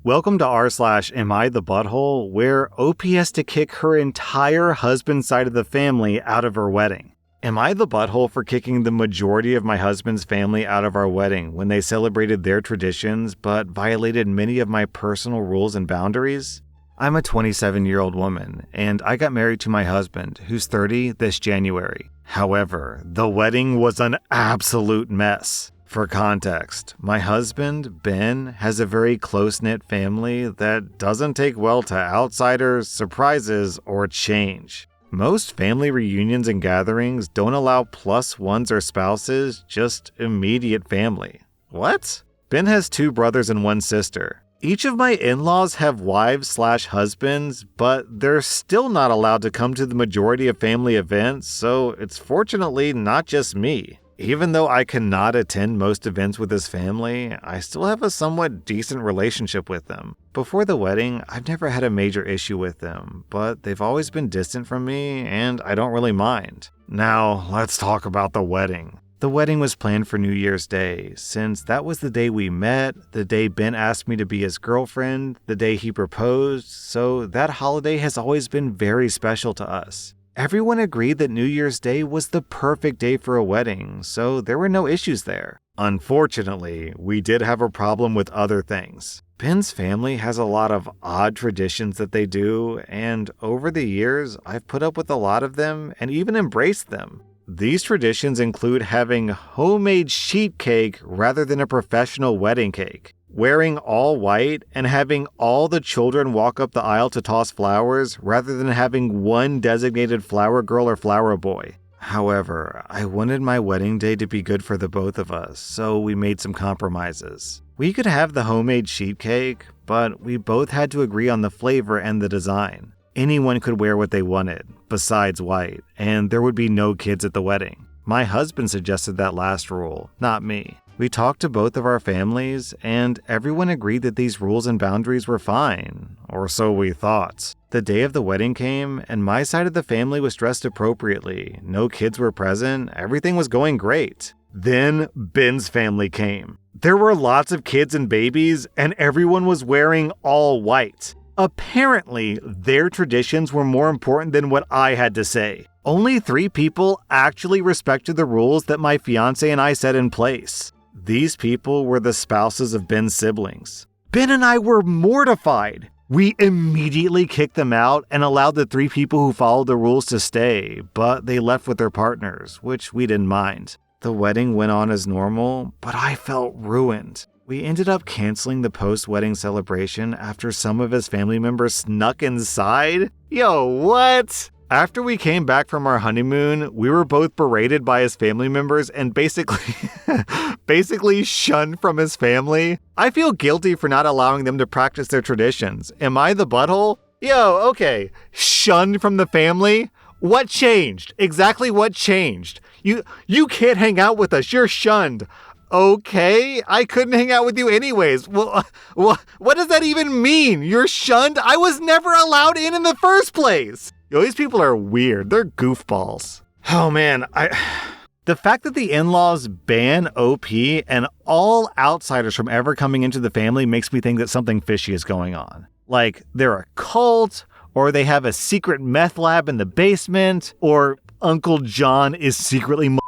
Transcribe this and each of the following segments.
Welcome to rSlash Am I the Butthole, where OP has to kick her entire husband's side of the family out of her wedding. Am I the butthole for kicking the majority of my husband's family out of our wedding when they celebrated their traditions but violated many of my personal rules and boundaries? I'm a 27-year-old woman, and I got married to my husband, who's 30 this January. However, the wedding was an absolute mess. For context, my husband, Ben, has a very close-knit family that doesn't take well to outsiders, surprises, or change. Most family reunions and gatherings don't allow plus ones or spouses, just immediate family. What? Ben has 2 brothers and 1 sister. Each of my in-laws have wives/husbands, but they're still not allowed to come to the majority of family events, so it's fortunately not just me. Even though I cannot attend most events with his family, I still have a somewhat decent relationship with them. Before the wedding, I've never had a major issue with them, but they've always been distant from me, and I don't really mind. Now, let's talk about the wedding. The wedding was planned for New Year's Day, since that was the day we met, the day Ben asked me to be his girlfriend, the day he proposed, so that holiday has always been very special to us. Everyone agreed that New Year's Day was the perfect day for a wedding, so there were no issues there. Unfortunately, we did have a problem with other things. Ben's family has a lot of odd traditions that they do, and over the years, I've put up with a lot of them and even embraced them. These traditions include having homemade sheet cake rather than a professional wedding cake, wearing all white, and having all the children walk up the aisle to toss flowers rather than having one designated flower girl or flower boy. However, I wanted my wedding day to be good for the both of us, so we made some compromises. We could have the homemade sheet cake, but we both had to agree on the flavor and the design. Anyone could wear what they wanted, besides white, and there would be no kids at the wedding. My husband suggested that last rule, not me. We talked to both of our families, and everyone agreed that these rules and boundaries were fine, or so we thought. The day of the wedding came, and my side of the family was dressed appropriately. No kids were present, everything was going great. Then Ben's family came. There were lots of kids and babies, and everyone was wearing all white. Apparently, their traditions were more important than what I had to say. Only 3 people actually respected the rules that my fiancé and I set in place. These people were the spouses of Ben's siblings. Ben and I were mortified. We immediately kicked them out and allowed the 3 people who followed the rules to stay, but they left with their partners, which we didn't mind. The wedding went on as normal, but I felt ruined. We ended up canceling the post-wedding celebration after some of his family members snuck inside. Yo, what? After we came back from our honeymoon, we were both berated by his family members and basically shunned from his family. I feel guilty for not allowing them to practice their traditions. Am I the butthole? Yo, okay. Shunned from the family? What changed? Exactly what changed? You can't hang out with us. You're shunned. Okay, I couldn't hang out with you anyways. Well, what does that even mean? You're shunned? I was never allowed in the first place. Yo, these people are weird. They're goofballs. Oh man, the fact that the in-laws ban OP and all outsiders from ever coming into the family makes me think that something fishy is going on. Like they're a cult, or they have a secret meth lab in the basement, or Uncle John is secretly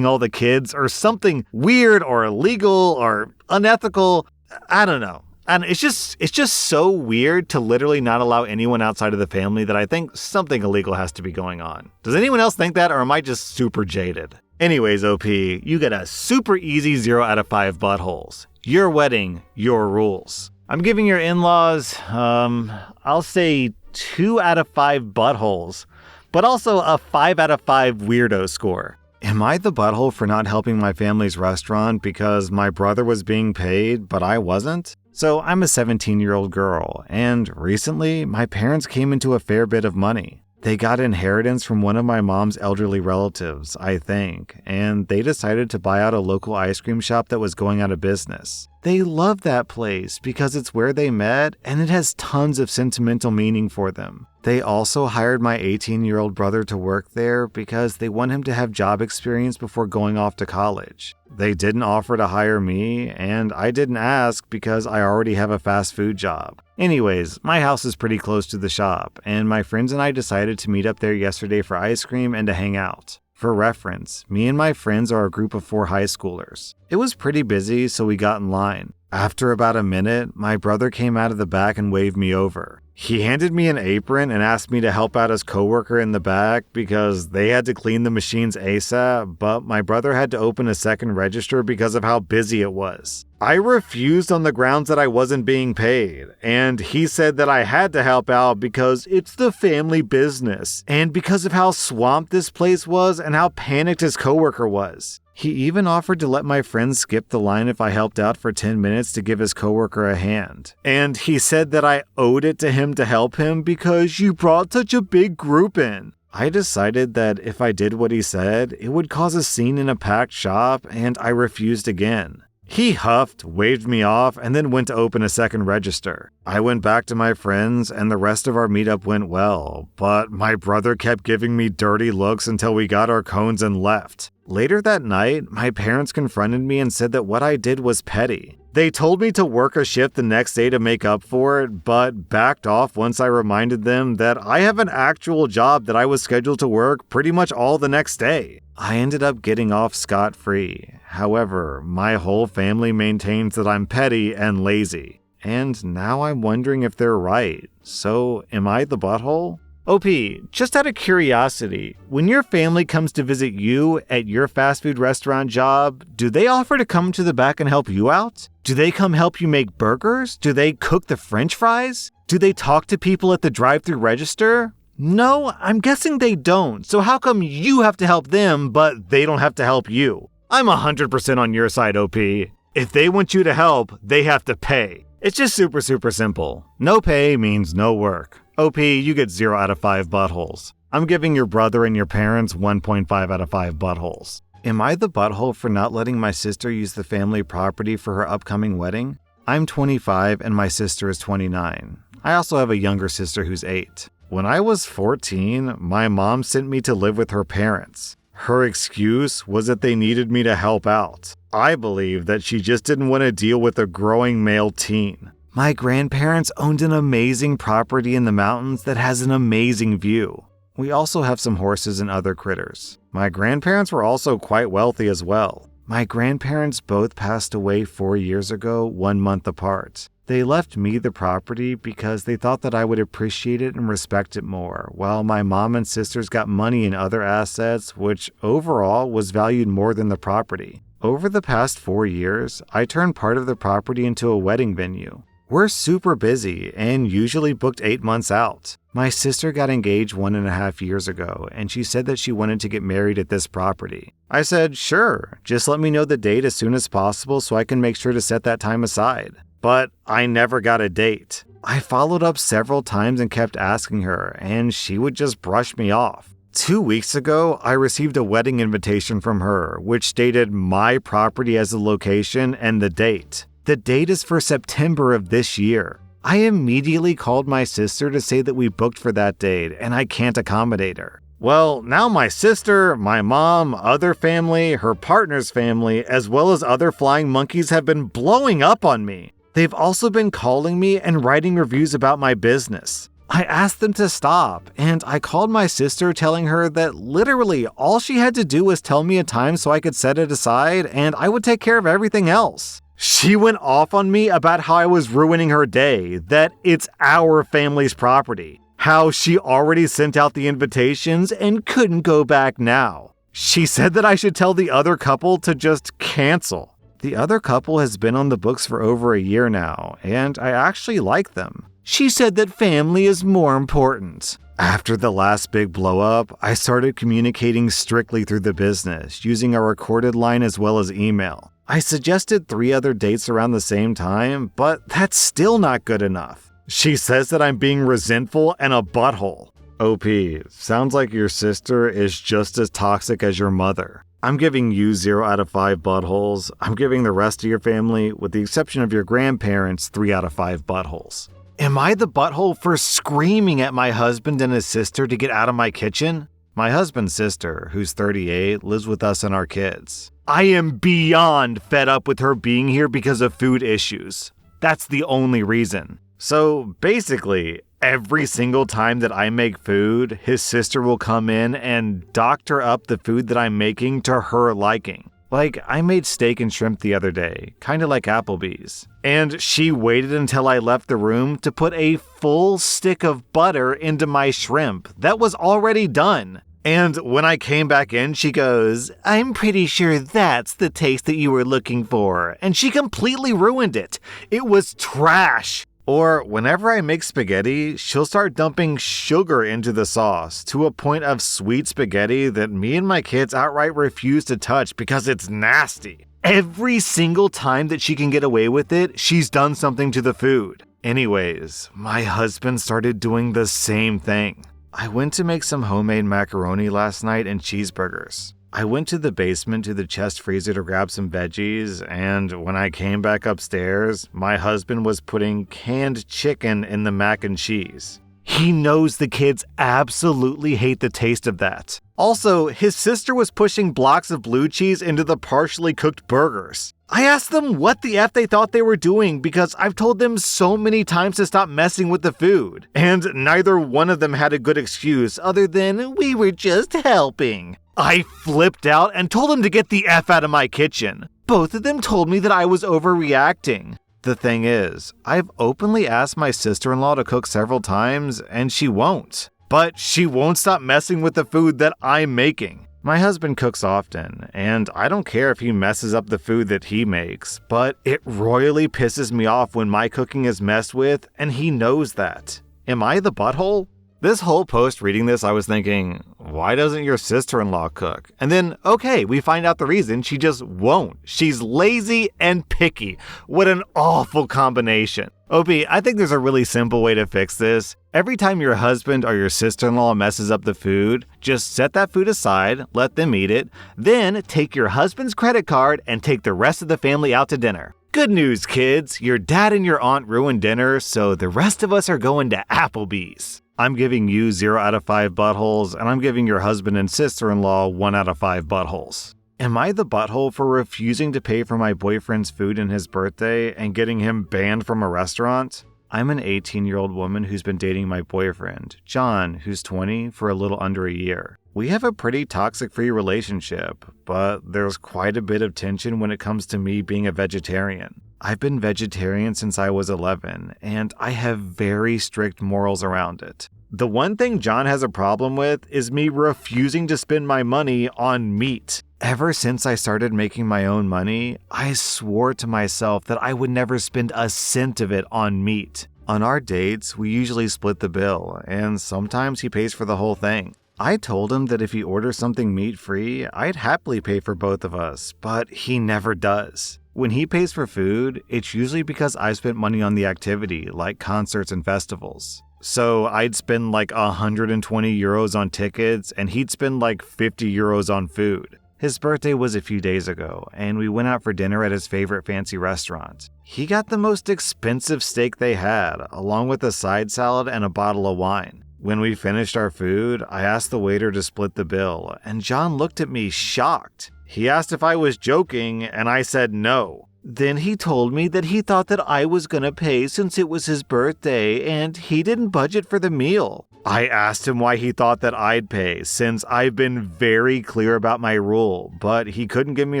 all the kids, or something weird or illegal or unethical. I don't know. And it's just so weird to literally not allow anyone outside of the family that I think something illegal has to be going on. Does anyone else think that, or am I just super jaded? Anyways, OP, you get a super easy 0 out of 5 buttholes. Your wedding, your rules. I'm giving your in-laws, I'll say 2 out of 5 buttholes, but also a 5 out of 5 weirdo score. Am I the butthole for not helping my family's restaurant because my brother was being paid, but I wasn't? So I'm a 17-year-old girl, and recently my parents came into a fair bit of money. They got inheritance from one of my mom's elderly relatives, I think, and they decided to buy out a local ice cream shop that was going out of business. They love that place because it's where they met and it has tons of sentimental meaning for them. They also hired my 18-year-old brother to work there because they want him to have job experience before going off to college. They didn't offer to hire me, and I didn't ask because I already have a fast food job. Anyways, my house is pretty close to the shop, and my friends and I decided to meet up there yesterday for ice cream and to hang out. For reference, me and my friends are a group of 4 high schoolers. It was pretty busy, so we got in line. After about a minute, my brother came out of the back and waved me over. He handed me an apron and asked me to help out his coworker in the back because they had to clean the machines ASAP, but my brother had to open a second register because of how busy it was. I refused on the grounds that I wasn't being paid, and he said that I had to help out because it's the family business, and because of how swamped this place was and how panicked his coworker was. He even offered to let my friend skip the line if I helped out for 10 minutes to give his coworker a hand. And he said that I owed it to him to help him because you brought such a big group in. I decided that if I did what he said, it would cause a scene in a packed shop, and I refused again. He huffed, waved me off, and then went to open a second register. I went back to my friends, and the rest of our meetup went well, but my brother kept giving me dirty looks until we got our cones and left. Later that night, my parents confronted me and said that what I did was petty. They told me to work a shift the next day to make up for it, but backed off once I reminded them that I have an actual job that I was scheduled to work pretty much all the next day. I ended up getting off scot-free. However, my whole family maintains that I'm petty and lazy. And now I'm wondering if they're right. So, am I the butthole? OP, just out of curiosity, when your family comes to visit you at your fast food restaurant job, do they offer to come to the back and help you out? Do they come help you make burgers? Do they cook the French fries? Do they talk to people at the drive-thru register? No, I'm guessing they don't. So how come you have to help them, but they don't have to help you? I'm 100% on your side, OP. If they want you to help, they have to pay. It's just super simple. No pay means no work. OP, you get 0 out of 5 buttholes. I'm giving your brother and your parents 1.5 out of 5 buttholes. Am I the butthole for not letting my sister use the family property for her upcoming wedding? I'm 25 and my sister is 29. I also have a younger sister who's 8. When I was 14, my mom sent me to live with her parents. Her excuse was that they needed me to help out. I believe that she just didn't want to deal with a growing male teen. My grandparents owned an amazing property in the mountains that has an amazing view. We also have some horses and other critters. My grandparents were also quite wealthy as well. My grandparents both passed away 4 years ago, 1 month apart. They left me the property because they thought that I would appreciate it and respect it more, while my mom and sisters got money and other assets, which overall was valued more than the property. Over the past 4 years, I turned part of the property into a wedding venue. We're super busy and usually booked 8 months out. My sister got engaged 1.5 years ago, and she said that she wanted to get married at this property. I said, sure, just let me know the date as soon as possible so I can make sure to set that time aside. But I never got a date. I followed up several times and kept asking her, and she would just brush me off. 2 weeks ago, I received a wedding invitation from her, which stated my property as the location and the date. The date is for September of this year. I immediately called my sister to say that we booked for that date and I can't accommodate her. Well, now my sister, my mom, other family, her partner's family, as well as other flying monkeys have been blowing up on me. They've also been calling me and writing reviews about my business. I asked them to stop, and I called my sister telling her that literally all she had to do was tell me a time so I could set it aside and I would take care of everything else. She went off on me about how I was ruining her day, that it's our family's property, how she already sent out the invitations and couldn't go back now. She said that I should tell the other couple to just cancel. The other couple has been on the books for over a year now, and I actually like them. She said that family is more important. After the last big blow-up, I started communicating strictly through the business, using a recorded line as well as email. I suggested 3 other dates around the same time, but that's still not good enough. She says that I'm being resentful and a butthole. OP, sounds like your sister is just as toxic as your mother. I'm giving you 0 out of 5 buttholes. I'm giving the rest of your family, with the exception of your grandparents, 3 out of 5 buttholes. Am I the butthole for screaming at my husband and his sister to get out of my kitchen? My husband's sister, who's 38, lives with us and our kids. I am beyond fed up with her being here because of food issues. That's the only reason. So basically, every single time that I make food, his sister will come in and doctor up the food that I'm making to her liking. Like, I made steak and shrimp the other day, kinda like Applebee's. And she waited until I left the room to put a full stick of butter into my shrimp that was already done. And when I came back in, she goes, "I'm pretty sure that's the taste that you were looking for." And she completely ruined it. It was trash. Or whenever I make spaghetti, she'll start dumping sugar into the sauce to a point of sweet spaghetti that me and my kids outright refuse to touch because it's nasty. Every single time that she can get away with it, she's done something to the food. Anyways, my husband started doing the same thing. I went to make some homemade macaroni last night and cheeseburgers. I went to the basement to the chest freezer to grab some veggies, and when I came back upstairs, my husband was putting canned chicken in the mac and cheese. He knows the kids absolutely hate the taste of that. Also, his sister was pushing blocks of blue cheese into the partially cooked burgers. I asked them what the F they thought they were doing because I've told them so many times to stop messing with the food, and neither one of them had a good excuse other than, "We were just helping." I flipped out and told them to get the F out of my kitchen. Both of them told me that I was overreacting. The thing is, I've openly asked my sister-in-law to cook several times, and she won't. But she won't stop messing with the food that I'm making. My husband cooks often, and I don't care if he messes up the food that he makes, but it royally pisses me off when my cooking is messed with, and he knows that. Am I the butthole? This whole post reading this, I was thinking, why doesn't your sister-in-law cook? And then, okay, we find out the reason. She just won't. She's lazy and picky. What an awful combination. Opie, I think there's a really simple way to fix this. Every time your husband or your sister-in-law messes up the food, just set that food aside, let them eat it, then take your husband's credit card and take the rest of the family out to dinner. Good news, kids. Your dad and your aunt ruined dinner, so the rest of us are going to Applebee's. I'm giving you 0 out of 5 buttholes, and I'm giving your husband and sister-in-law 1 out of 5 buttholes. Am I the butthole for refusing to pay for my boyfriend's food on his birthday and getting him banned from a restaurant? I'm an 18-year-old woman who's been dating my boyfriend, John, who's 20, for a little under a year. We have a pretty toxic-free relationship, but there's quite a bit of tension when it comes to me being a vegetarian. I've been vegetarian since I was 11, and I have very strict morals around it. The one thing John has a problem with is me refusing to spend my money on meat. Ever since I started making my own money, I swore to myself that I would never spend a cent of it on meat. On our dates, we usually split the bill, and sometimes he pays for the whole thing. I told him that if he orders something meat-free, I'd happily pay for both of us, but he never does. When he pays for food, it's usually because I've spent money on the activity, like concerts and festivals. So I'd spend like 120 euros on tickets, and he'd spend like 50 euros on food. His birthday was a few days ago, and we went out for dinner at his favorite fancy restaurant. He got the most expensive steak they had, along with a side salad and a bottle of wine. When we finished our food, I asked the waiter to split the bill, and John looked at me shocked. He asked if I was joking, and I said no. Then he told me that he thought that I was gonna pay since it was his birthday, and he didn't budget for the meal. I asked him why he thought that I'd pay, since I've been very clear about my rule, but he couldn't give me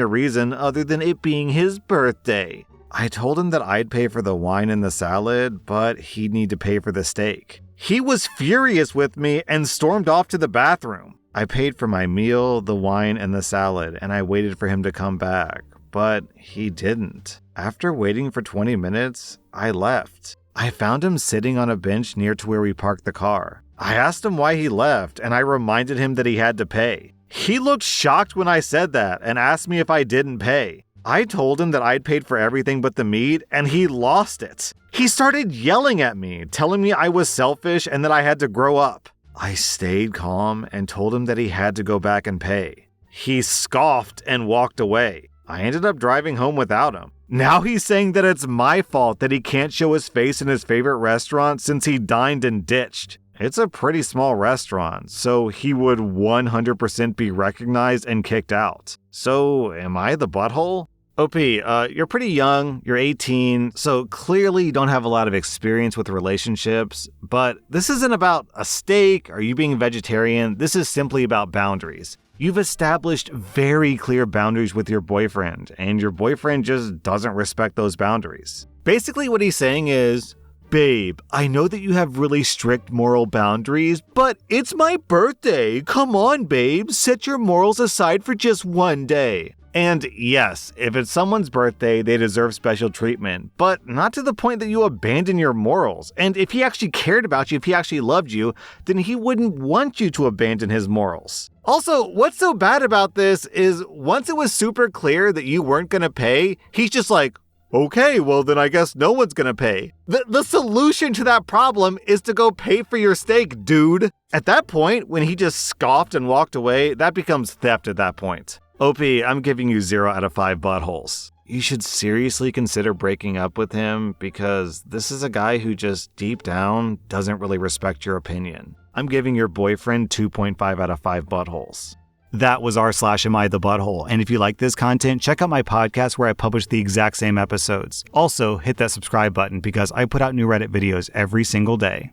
a reason other than it being his birthday. I told him that I'd pay for the wine and the salad, but he'd need to pay for the steak. He was furious with me and stormed off to the bathroom. I paid for my meal, the wine, and the salad, and I waited for him to come back, but he didn't. After waiting for 20 minutes, I left. I found him sitting on a bench near to where we parked the car. I asked him why he left, and I reminded him that he had to pay. He looked shocked when I said that and asked me if I didn't pay. I told him that I'd paid for everything but the meat, and he lost it. He started yelling at me, telling me I was selfish and that I had to grow up. I stayed calm and told him that he had to go back and pay. He scoffed and walked away. I ended up driving home without him. Now he's saying that it's my fault that he can't show his face in his favorite restaurant since he dined and ditched. It's a pretty small restaurant, so he would 100% be recognized and kicked out. So, am I the butthole? OP, you're pretty young, you're 18, so clearly you don't have a lot of experience with relationships, but this isn't about a steak or you being vegetarian, this is simply about boundaries. You've established very clear boundaries with your boyfriend, and your boyfriend just doesn't respect those boundaries. Basically what he's saying is, babe, I know that you have really strict moral boundaries, but it's my birthday. Come on, babe, set your morals aside for just one day. And yes, if it's someone's birthday, they deserve special treatment, but not to the point that you abandon your morals. And if he actually cared about you, if he actually loved you, then he wouldn't want you to abandon his morals. Also, what's so bad about this is once it was super clear that you weren't gonna pay, he's just like, okay, well then I guess no one's gonna pay. The solution to that problem is to go pay for your steak, dude. At that point, when he just scoffed and walked away, that becomes theft at that point. OP, I'm giving you 0 out of 5 buttholes. You should seriously consider breaking up with him because this is a guy who just deep down doesn't really respect your opinion. I'm giving your boyfriend 2.5 out of 5 buttholes. That was rSlash Am I the Butthole, and if you like this content, check out my podcast where I publish the exact same episodes. Also, hit that subscribe button because I put out new Reddit videos every single day.